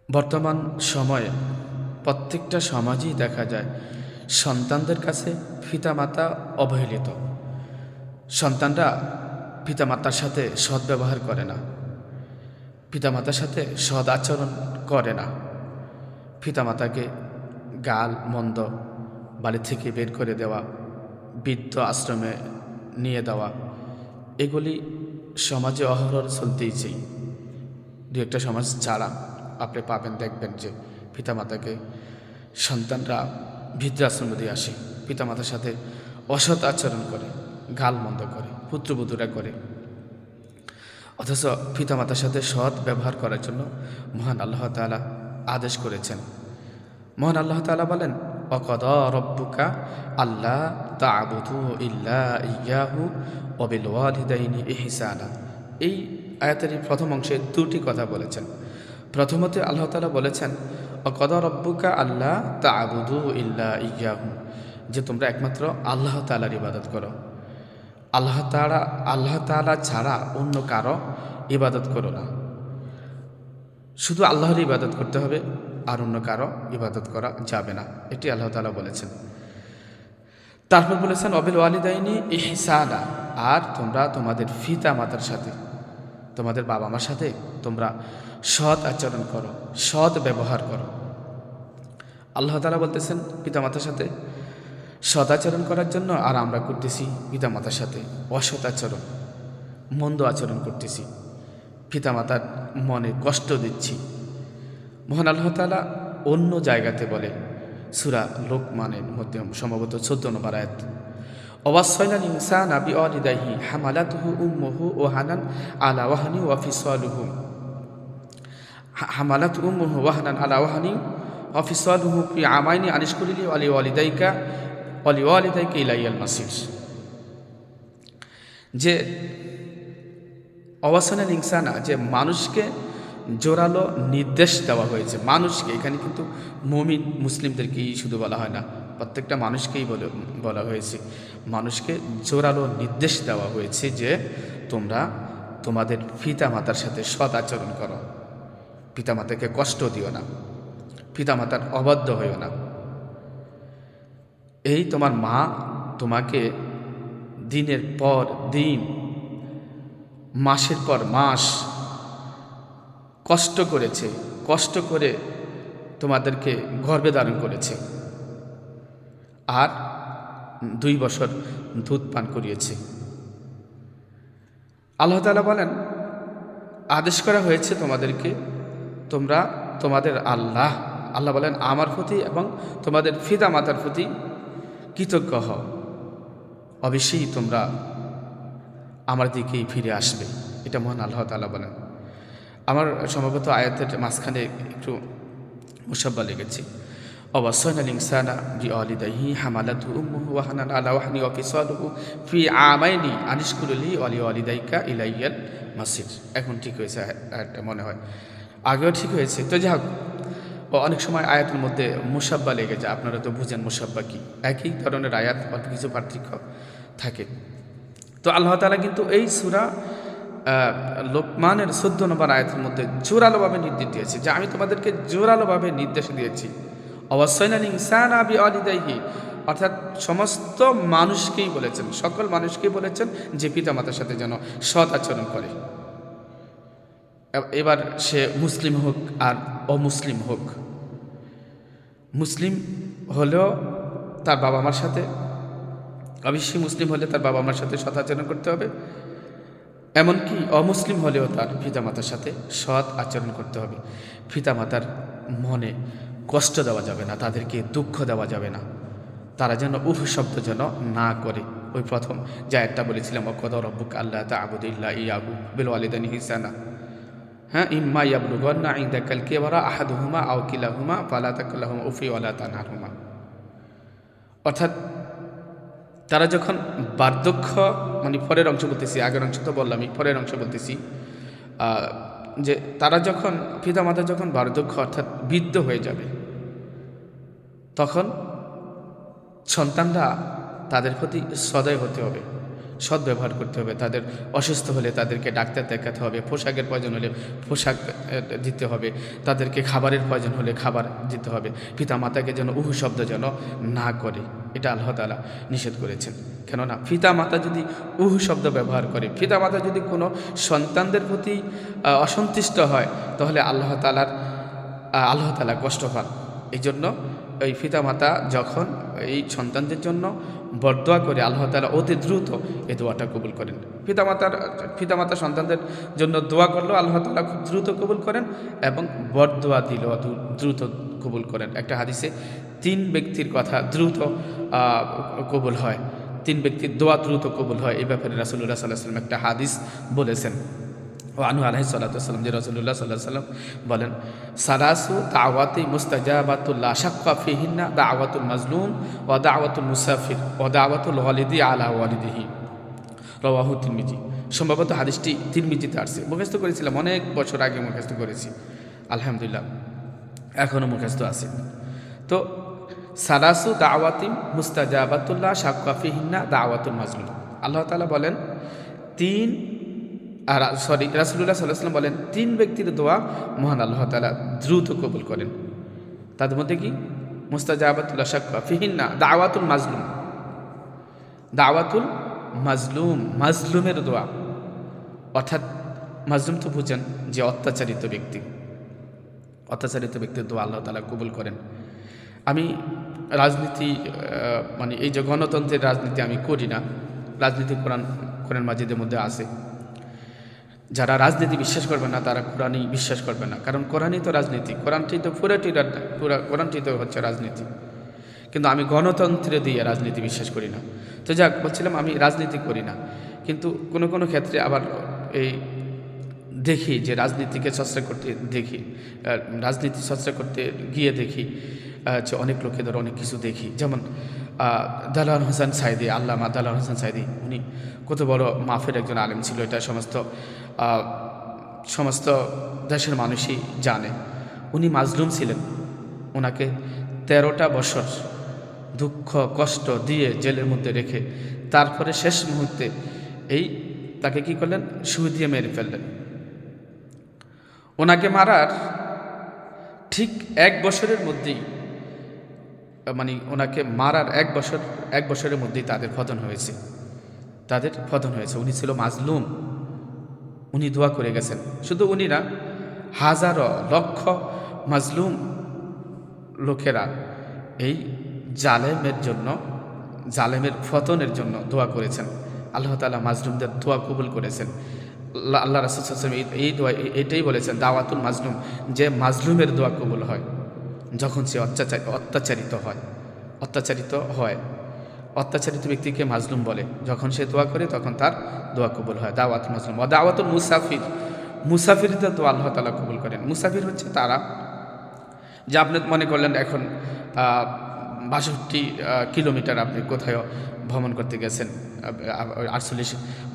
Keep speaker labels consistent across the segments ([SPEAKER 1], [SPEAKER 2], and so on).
[SPEAKER 1] বর্তমান সময়ে প্রত্যেকটা সমাজেই দেখা যায় সন্তানদের কাছে পিতামাতা অবহেলিত। সন্তানরা পিতামাতার সাথে সদ্ব্যবহার করে না, পিতামাতার সাথে সদ আচরণ করে না, পিতামাতাকে গাল মন্দ, বাড়ি থেকে বের করে দেওয়া, বৃদ্ধ আশ্রমে নিয়ে দেওয়া, এগুলি সমাজে অহরহ চলতেইছেই। দু একটা সমাজ ছাড়া আপনি পাবেন, দেখবেন যে পিতামাতাকে সন্তানরা বৃদ্ধাশ্রমে দিয়ে আসে, পিতামাতার সাথে অসৎ আচরণ করে, গাল মন্দ করে, পুত্রবধূরা করে। অথচ পিতামাতার সাথে সৎ ব্যবহার করার জন্য মহান আল্লাহ তাআলা আদেশ করেছেন। মহান আল্লাহ তাআলা বলেন, ওয়াকাদা রব্বুকা আল্লা তা'বুদু ইল্লা ইয়াহু ওয়া বিল ওয়ালিদাইনি ইহসানা। এই আয়াতের প্রথম অংশে দুটি কথা বলেছেন। প্রথমত আল্লাহ তাআলা বলেছেন, ওয়াকাদা রব্বুকা আল্লা তা'বুদু ইল্লা ইয়াহু, যে তোমরা একমাত্র আল্লাহ তাআলার ইবাদত করো। আল্লাহ তাআলা ছাড়া অন্য কারো ইবাদত করো না। শুধু আল্লাহর ইবাদত করতে হবে, আর অন্য কারো ইবাদত করা যাবে না। এটি আল্লাহ তাআলা বলেছেন। তারপর বলেছেন ওয়াবিল ওয়ালিদাইনি ইহসানা, আর তোমরা তোমাদের পিতা মাতার সাথে, তোমাদের বাবা মার সাথে তোমরা সৎ আচরণ করো, সৎ ব্যবহার করো। আল্লাহ তাআলা বলতেছেন পিতামাতার সাথে সৎ আচরণ করার জন্য, আর আমরা করতেছি পিতামাতার সাথে অসৎ আচরণ, মন্দ আচরণ করতেছি, পিতামাতার মনে কষ্ট দিচ্ছি। মহান আল্লাহ তাআলা অন্য জায়গাতে বলে, সূরা লোকমানের মধ্যে সম্ভবত 14 নম্বর আয়াত, ওয়াসাইনাল ইনসানা বিওয়ালিদাইহি হামালাতুহু উম্মুহু ওয়াহানান আলা ওয়াহনি ওয়া ফিসালুহু হামালাতুহু উম্মুহু ওয়াহানান আলা ওয়াহনি ওয়া ফিসালুহু ফি আমাইনি আনিশকুরলি ওয়া লিওয়ালিদাইকা ইলাইয়াল মাসির। যে অবসানের ইনসানা, যে মানুষকে জোরালো নির্দেশ দেওয়া হয়েছে, মানুষকে, এখানে কিন্তু মুমিন মুসলিমদেরকেই শুধু বলা হয় না, প্রত্যেকটা মানুষকেই বলা হয়েছে। মানুষকে জোরালো নির্দেশ দেওয়া হয়েছে যে তোমরা তোমাদের পিতামাতার সাথে সৎ আচরণ করো, পিতামাতাকে কষ্ট দিও না, পিতামাতার অবাধ্য হইও না। এই তোমার মা তোমাকে দিনের পর দিন, মাসের পর মাস কষ্ট করেছে, কষ্ট করে তোমাদেরকে গর্ভে ধারণ করেছে, আর 2 বছর দুধ পান করিয়েছে। আল্লাহ তাআলা বলেন, আদেশ করা হয়েছে তোমাদেরকে, তোমরা তোমাদের আল্লাহ বলেন আমার প্রতি এবং তোমাদের পিতা মাতার প্রতি কৃতজ্ঞ হও, অবশ্যই তোমরা আমার দিকেই ফিরে আসবে। এটা মহান আল্লাহ তাআলা বলেন। আমার সম্ভবত আয়াতের মাঝখানে একটু মুসাব্বা লেগেছে, ওয়াসাইনাল ইনসানা বিওয়ালিদাইহি হামালাতুহু উম্মুহু ওয়াহানান আলা ওয়াহনি ওয়া ফিসালুহু ফি আমাইনি আনিশকুরলি ওয়া লিওয়ালিদাইকা ইলাইয়াল মাসির। এখন ঠিক হয়েছে আয়াতটা মনে হয়, আগেও ঠিক হয়েছে। তো যাই হোক, অনেক সময় আয়াতের মধ্যে মুসাব্বা লেগে যায়, আপনারা তো বুঝেন মুসাব্বা কি, একই ধরনের আয়াত, অল্প কিছু পার্থক্য থাকে। তো আল্লাহ তাআলা কিন্তু এই সূরা লোকমানের 14 নম্বর আয়াতের মধ্যে জোরালোভাবে নির্দেশ দিয়েছে যে আমি তোমাদেরকে জোরালোভাবে নির্দেশ দিয়েছি, ওয়াসাইনাল ইনসানা বিওয়ালিদাইহি, অর্থাৎ সমস্ত মানুষকেই বলেছেন, সকল মানুষকেই বলেছেন যে পিতামাতার সাথে যেন সৎ আচরণ করে। এবার সে মুসলিম হোক আর অমুসলিম হোক, মুসলিম হলেও তার বাবা মার সাথে, অবশ্যই মুসলিম হলে তার বাবা মার সাথে সৎ আচরণ করতে হবে, এমনকি অমুসলিম হলেও তার পিতামাতার সাথে সৎ আচরণ করতে হবে। পিতামাতার মনে কষ্ট দেওয়া যাবে না, তাদেরকে দুঃখ দেওয়া যাবে না, তারা যেন উহ শব্দ যেন না করে। ওই প্রথম যে আয়াতটা বলেছিলাম, ওয়াকাদা রব্বুকা আল্লা তা'বুদু ইল্লা ইয়াহু বিল ওয়ালিদাইনি ইহসানা, হ্যাঁ, ইম্মা ইয়াবলুগান্না ইনদাকাল কিবারা আহাদুহুমা আও কিলাহুমা ফালা তাকুল লাহুমা উফি ওয়ালা তানহারহুমা। অর্থাৎ তারা যখন বার্ধক্য, মানে পরের অংশ বলতেছি, আগের অংশ তো বললামই, পরের অংশ বলতেছি, যে তারা যখন পিতামাতা যখন বার্ধক্য অর্থাৎ বৃদ্ধ হয়ে যাবে, তখন সন্তানরা তাদের প্রতি সদয় হতে হবে, সদ্ব্যবহার করতে হবে। তাদের অসুস্থ হলে তাদেরকে ডাক্তার দেখাতে হবে, পোশাকের প্রয়োজন হলে পোশাক দিতে হবে, তাদেরকে খাবারের প্রয়োজন হলে খাবার দিতে হবে। পিতামাতাকে যেন উহু শব্দ যেন না করে, এটা আল্লাহ তাআলা নিষেধ করেছেন। কেননা পিতামাতা যদি উহু শব্দ ব্যবহার করে, পিতামাতা যদি কোনো সন্তানদের প্রতি অসন্তুষ্ট হয়, তাহলে আল্লাহ তাআলা কষ্ট পান। এই জন্য এই পিতামাতা যখন এই সন্তানদের জন্য বরদোয়া করে, আল্লাহ তাআলা অতি দ্রুত এই দোয়াটা কবুল করেন। পিতামাতা সন্তানদের জন্য দোয়া করলেও আল্লাহ তাআলা খুব দ্রুত কবুল করেন, এবং বরদোয়া দিলেও দ্রুত কবুল করেন। একটা হাদিসে 3 ব্যক্তির কথা দ্রুত কবুল হয়, 3 ব্যক্তির দোয়া দ্রুত কবুল হয়। এই ব্যাপারে রাসূলুল্লাহ সাল্লাল্লাহু আলাইহি ওয়াসাল্লাম একটা হাদিস বলেছেন। ও আনহু আলাইহিস সালাতু ওয়াসসালাম, যে রাসূলুল্লাহ সাল্লাল্লাহু আলাইহি ওয়াসাল্লাম বলেন, সালাসু দাওয়াতি মুস্তাজাবাতুল লা শাক্কা ফিহিন্না দাওয়াতুল মাজলুম ওয়া দাওয়াতুল মুসাফির ওয়া দাওয়াতুল ওয়ালিদি আলা ওয়ালিদিহি, রাওয়াহু তিরমিজি। সম্ভবত হাদিসটি তিরমিজিতে আসছে। মুখস্থ করেছিলাম, অনেক বছর আগে মুখস্থ করেছি, আলহামদুলিল্লাহ এখনও মুখস্থ আছে। তো সালাসু দাওয়াতি মুস্তাজাবাতুল লা শাক্কা ফিহিন্না দাওয়াতুল মাজলুম, আল্লাহ তাআলা বলেন রাসূলুল্লাহ সাল্লাল্লাহু আলাইহি ওয়াসাল্লাম বলেন 3 ব্যক্তির দোয়া মহান আল্লাহ তাআলা দ্রুত কবুল করেন। তাদের মধ্যে কি? মুস্তাজাবাতুল লা শাক্কা ফিহিন্না দাওয়াতুল মাজলুম, দাওয়াতুল মাজলুম, মাজলুমের দোয়া। অর্থাৎ মাজলুম তো বুঝেন যে অত্যাচারিত ব্যক্তির দোয়া আল্লাহ তাআলা কবুল করেন। আমি রাজনীতি মানে এই যে গণতন্ত্রের রাজনীতি আমি করি না, রাজনীতি কোরআন মাজিদের মধ্যে আছে। যারা রাজনীতি বিশ্বাস করবে না তারা কোরআনই বিশ্বাস করবে না, কারণ কোরআনই তো রাজনীতি, কোরআনটি তো কোরআনটি তো হচ্ছে রাজনীতি। কিন্তু আমি গণতন্ত্রে দিয়ে রাজনীতি বিশ্বাস করি না। তো যাক, বলছিলাম আমি রাজনীতি করি না, কিন্তু কোনো কোনো ক্ষেত্রে আবার এই দেখি যে রাজনীতিকে চর্চা করতে গিয়ে দেখি যে অনেক লোকেদের অনেক কিছু দেখি। যেমন দালাল হোসেন সাইদি, আল্লামা দালাল হোসেন সাইদি, উনি কত বড় মাফের একজন আলেম ছিল, এটা সমস্ত দেশের মানুষই জানে। উনি মাজলুম ছিলেন, ওনাকে 13টা বছর দুঃখ কষ্ট দিয়ে জেলের মধ্যে রেখে তারপরে শেষ মুহূর্তে তাকে কি করলেন? সুই দিয়ে মেরে ফেললেন। ওনাকে মারার ঠিক 1 বছরের মধ্যেই, মানে ওনাকে মারার 1 বছরের মধ্যেই তাদের পতন হয়েছে। উনি ছিল মাজলুম, উনি দোয়া করে গেছেন। শুধু উনি না, হাজারো লক্ষ মাজলুম লোকেরা এই জালেমের পতনের জন্য দোয়া করেছেন। আল্লাহ তাআলা মাজলুমদের দোয়া কবুল করেছেন। আল্লাহ রাসূল সাল্লাল্লাহু আলাইহি ওয়াসাল্লাম এই দোয়া এটাই বলেছেন, দাওয়াতুল মাজলুম, যে মাজলুমের দোয়া কবুল হয় যখন সে অত্যাচারিত ব্যক্তিকে মাজলুম বলে। যখন সে দোয়া করে তখন তার দোয়া কবুল হয়। দাওয়াতুল মাজলুম ওয়া দাওয়াতুল মুসাফিরদের দোয়া আল্লাহ তাআলা কবুল করেন। মুসাফির হচ্ছে তারা, যে আপনি মনে করলেন এখন 62 কিলোমিটার আপনি কোথাও ভ্রমণ করতে গেছেন, 48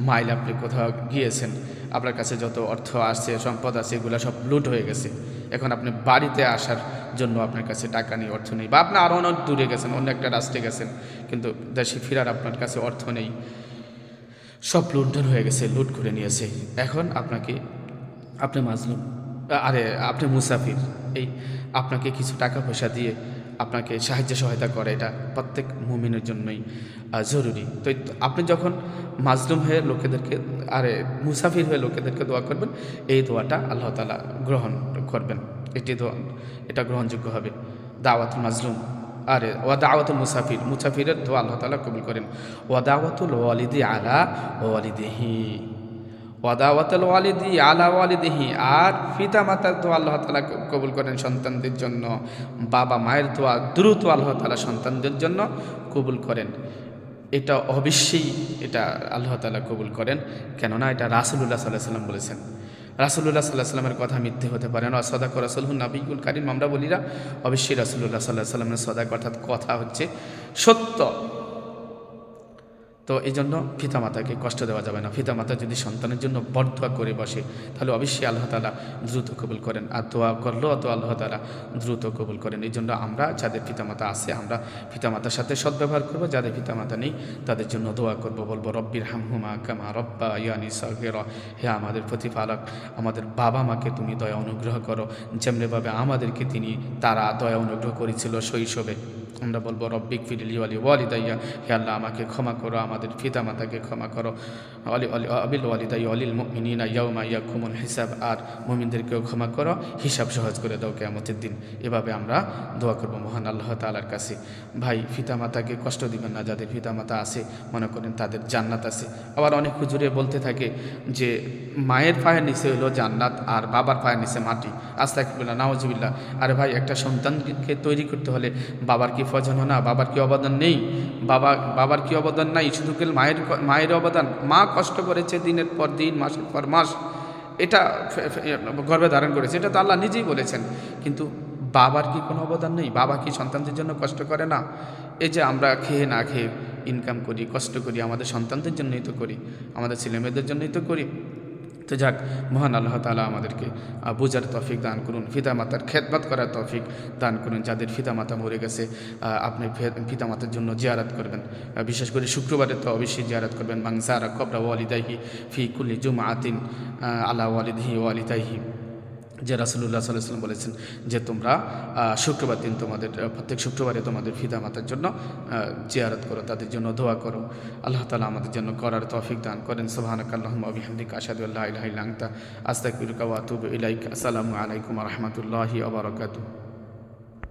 [SPEAKER 1] মাইল আপনি কোথাও গিয়েছেন, আপনার কাছে যত অর্থ আছে, সম্পদ আছে, এগুলো সব লুট হয়ে গেছে। এখন আপনি বাড়িতে আসার জন্য আপনার কাছে টাকা নেই, অর্থ নেই, বা আপনি আরও অনেক দূরে গেছেন, অন্য একটা রাষ্ট্রে গেছেন, কিন্তু দেশে ফেরার আপনার কাছে অর্থ নেই, সব লুণ্ঠন হয়ে গেছে, লুট করে নিয়েছে। এখন আপনি মাজলুম, আপনি মুসাফির, আপনাকে কিছু টাকা পয়সা দিয়ে আপনাকে সহায়তা করে, এটা প্রত্যেক মুমিনের জন্যই জরুরি। তো আপনি যখন মাজলুম হয়ে মুসাফির হয়ে লোকেদেরকে দোয়া করবেন, এই দোয়াটা আল্লাহ তাআলা গ্রহণ করবেন, এটা গ্রহণযোগ্য হবে। দাওয়াতুল মাজলুম ওয়া দাওয়াতুল মুসাফিরের দোয়া আল্লাহ তাআলা কবুল করেন। ওয়া দাওয়াতুল ওয়ালিদি আলা ওয়ালিদিহি, আর পিতা মাতার দোয়া আল্লাহ তাআলা কবুল করেন সন্তানদের জন্য। বাবা মায়ের দোয়া দ্রুত আল্লাহ তাআলা সন্তানদের জন্য কবুল করেন। এটা অবশ্যই আল্লাহ তাআলা কবুল করেন, কেননা এটা রাসূলুল্লাহ সাল্লাল্লাহু আলাইহি ওয়াসাল্লাম বলেছেন। রাসূলুল্লাহ সাল্লাল্লাহু আলাইহি ওয়াসাল্লামের কথা মিথ্যে হতে পারে না। সাদাকা রাসূলুন নবিয়ুল কারীম, আমরা বলিরা অবশ্যই রাসূলুল্লাহ সাল্লাল্লাহু আলাইহি ওয়াসাল্লামের সাদাকা, অর্থাৎ কথা হচ্ছে সত্য। তো এই জন্য পিতামাতাকে কষ্ট দেওয়া যাবে না। পিতামাতা যদি সন্তানের জন্য বরদোয়া করে বসে তাহলে অবশ্যই আল্লাহ তাআলা দ্রুত কবুল করেন, আর দোয়া করলেও তো আল্লাহ তাআলা দ্রুত কবুল করেন। এই জন্য আমরা যাদের পিতামাতা আছে আমরা পিতামাতার সাথে সদ্ব্যবহার করব, যাদের পিতামাতা নেই তাদের জন্য দোয়া করব, বলবো রব্বির হামহুমা কামা রব্বা ইয়ানি সাগীরা, হে আমাদের প্রতিপালক আমাদের বাবা মাকে তুমি দয়া অনুগ্রহ করো যেমনিভাবে আমাদেরকে তারা দয়া অনুগ্রহ করেছিল শৈশবে। আমরা বলবো রব্বিক ফিরলি ওয়ালি ওয়ালিদাইয়া, হে আল্লাহ আমাকে ক্ষমা করো, আমাদের পিতামাতাকে ক্ষমা করো, আবিল ওয়ালিদাই অলিল মুমিনিনা ইয়াউমা ইয়াকুমুল হিসাব, আর মুমিনদেরকেও ক্ষমা করো, হিসাব সহজ করে দাও কিয়ামতের দিন। এভাবে আমরা দোয়া করব মহান আল্লাহ তাআলার কাছে। ভাই পিতামাতাকে কষ্ট দিবেন না, যাদের পিতামাতা আছে মনে করেন তাদের জান্নাত আছে। আবার অনেক হুজুরে বলতে থাকে যে মায়ের পায়ের নিচে হলো জান্নাত আর বাবার পায়ের নিচে মাটি, আস্তাগফিরুল্লাহ নাউজুবিল্লাহ। আরে ভাই একটা সন্তানকে তৈরি করতে হলে বাবার কি প্রয়োজন না? বাবার কি অবদান নেই? বাবার কি অবদান নাই? শুধু কেবল মায়ের অবদান। মা কষ্ট করেছে দিনের পর দিন, মাসের পর মাস, এটা গর্ভে ধারণ করেছে, এটা তো আল্লাহ নিজেই বলেছেন। কিন্তু বাবার কি কোনো অবদান নেই? বাবা কি সন্তানদের জন্য কষ্ট করে না? এই যে আমরা খেয়ে না খেয়ে ইনকাম করি, কষ্ট করি, আমাদের সন্তানদের জন্যই তো করি, আমাদের ছেলেমেয়েদের জন্যই তো করি। তো যাক, মহান আল্লাহ তাআলা আমাদেরকে বোঝার তৌফিক দান করুন, পিতামাতার খেদমত করার তৌফিক দান করুন। যাদের পিতামাতা মরে গেছে আপনি পিতামাতার জন্য জিয়ারত করবেন, বিশেষ করে শুক্রবারে তো অবশ্যই জিয়ারত করবেন। মান যারা কবরা ওয়ালিদাইহি ফি কুল্লি জুমআতিন আলা ওয়ালিদিহি ওয়ালিদাইহি, যে রাসূলুল্লাহ সাল্লাল্লাহু আলাইহি ওয়াসাল্লাম বলেছেন যে তোমরা শুক্রবার দিন তোমাদের প্রত্যেক শুক্রবারে তোমাদের পিতামাতার জন্য জিয়ারত করো, তাদের জন্য দোয়া করো। আল্লাহ তাআলা আমাদের জন্য করার তৌফিক দান করেন। সুবহানাকাল্লাহুম্মা ওয়া বিহামদিকা আশহাদু আল্লা ইলাহা ইল্লা আনতা আস্তাগফিরুকা ওয়া আতুবু ইলাইক। আসসালামু আলাইকুম ওয়া রাহমাতুল্লাহি ওয়া বারাকাতুহু।